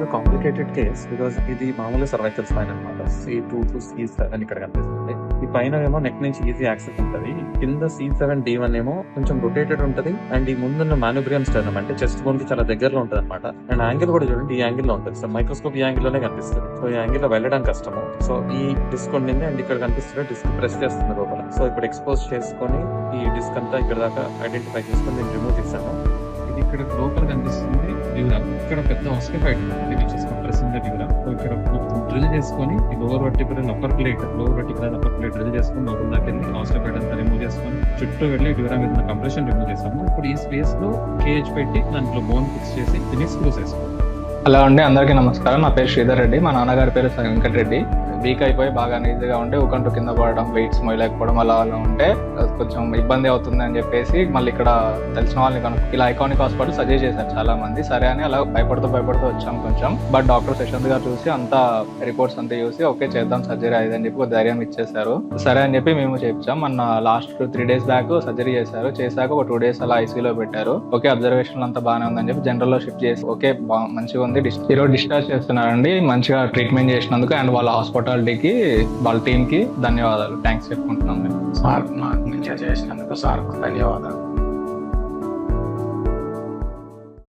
కొద్దిగా complicated case because ఇది మామూలుగా సర్వైకల్ స్పైన్ అనమాట. C2 to C7 ఇక్కడ కనిపిస్తుంది. ఈ పైన ఏమో నెక్ నుంచి ఈజీ యాక్సెస్ ఉంటది. కింద C7D1 ఏమో కొంచెం రొటేటెడ్ ఉంటది. అండ్ ఈ ముందున్న మానుబ్రియం స్టర్నమ్ అంటే చెస్ట్ బోన్ కి చాలా దగ్గరలో ఉంటది అనమాట. అండ్ యాంగిల్ కూడా చూడండి, ఈ యాంగిల్ లో ఉంటుంది. సో మైక్రోస్కోప్ ఈ యాంగిల్ లోనే కనిపిస్తుంది. సో ఈ యాంగిల్ లో వెళ్ళడం కష్టము. సో ఈ డిస్క్ ఉండింది అండ్ ఇక్కడ కనిపిస్తున్న డిస్క్ ప్రెస్ చేస్తుంది లోపల. సో ఇప్పుడు ఎక్స్పోజ్ చేసుకొని ఈ డిస్క్ అంతా ఇక్కడ దాకా ఐడెంటిఫై చేసుకొని నేను రిమూవ్ చేశాను. ఇది ఇక్కడ లోపల కనిపిస్తుంది డ్యూరామ్. ఇక్కడ పెద్ద ఆస్టిఫైడ్ ఉంటుంది which is compressing the dura. So ఇక్కడ డ్రిల్ చేసుకొని ఈ lower vertebral upper plate drill చేసుకొని లోపల దాకా వెళ్ళి ఆస్టిఫైడ్ అంతా రిమూవ్ చేసుకొని చుట్టూ వెళ్ళి డ్యూరామ్ మీద కంప్రెషన్ రిమూవ్ చేసాము. ఇప్పుడు ఈ స్పేస్ లో కేజ్ పెట్టి దాంట్లో బోన్ ఫిక్స్ చేసి దీన్ని స్క్రూస్ వేసుకోవాలి. హలో అండి, అందరికీ నమస్కారం. నా పేరు శ్రీధర్ రెడ్డి. మా నాన్నగారి పేరు వెంకటరెడ్డి. వీక్ అయిపోయి బాగా ఈజీగా ఉంటే ఊకంటూ కింద పడడం, వెయిట్స్ మోయలేకపోవడం అలా ఉంటే కొంచెం ఇబ్బంది అవుతుంది అని చెప్పేసి మళ్ళీ ఇక్కడ తెలిసిన వాళ్ళని ఇలా ఐకానిక్ హాస్పిటల్ సజెస్ట్ చేశారు చాలా మంది. సరే అని అలా భయపడుతూ వచ్చాం కొంచెం. బట్ డాక్టర్ శశాంత్ గారు చూసి అంతా రిపోర్ట్స్ అంతా చూసి ఓకే చేద్దాం సర్జరీ అయ్యిందని చెప్పి ఒక ధైర్యం ఇచ్చేసారు. సరే అని చెప్పి మేము చేయించాం. మన లాస్ట్ 3 days బ్యాక్ సర్జరీ చేశాక ఒక 2 days అలా ఐసీయూలో పెట్టారు. ఓకే అబ్జర్వేషన్ అంతా బాగానే ఉందని చెప్పి జనరల్ లో షిఫ్ట్ చేసి ఓకే మంచిగా ఉంది, ఈరోజు డిశ్చార్జ్ చేస్తున్నారండి. మంచిగా ట్రీట్మెంట్ చేసినందుకు అండ్ వాళ్ళ హాస్పిటాలిటీకి వాళ్ళ టీమ్ కి ధన్యవాదాలు, థ్యాంక్స్ చెప్పుకుంటున్నాం. సార్ నాకు మంచిగా చేసినందుకు సార్ ధన్యవాదాలు.